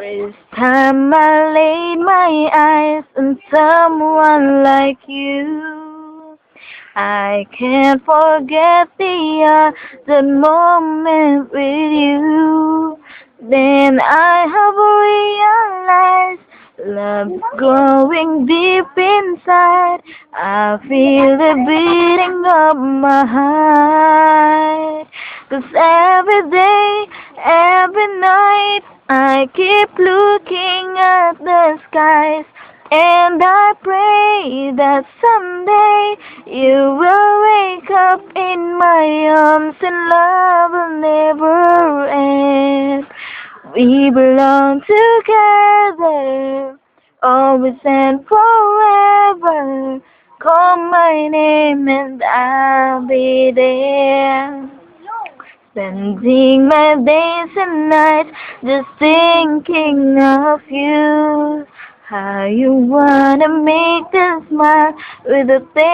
Every time I lay my eyes on someone like you, I can't forget the moment with you. Then I have realized love's growing deep inside. I feel the beating of my heart. 'Cause every day, every night, I keep looking at the skies. And I pray that someday you will wake up in my arms and love will never end. We belong together, always and forever. Call my name and I'll be there. Spending my days and nights just thinking of you. How you wanna make us smile with the things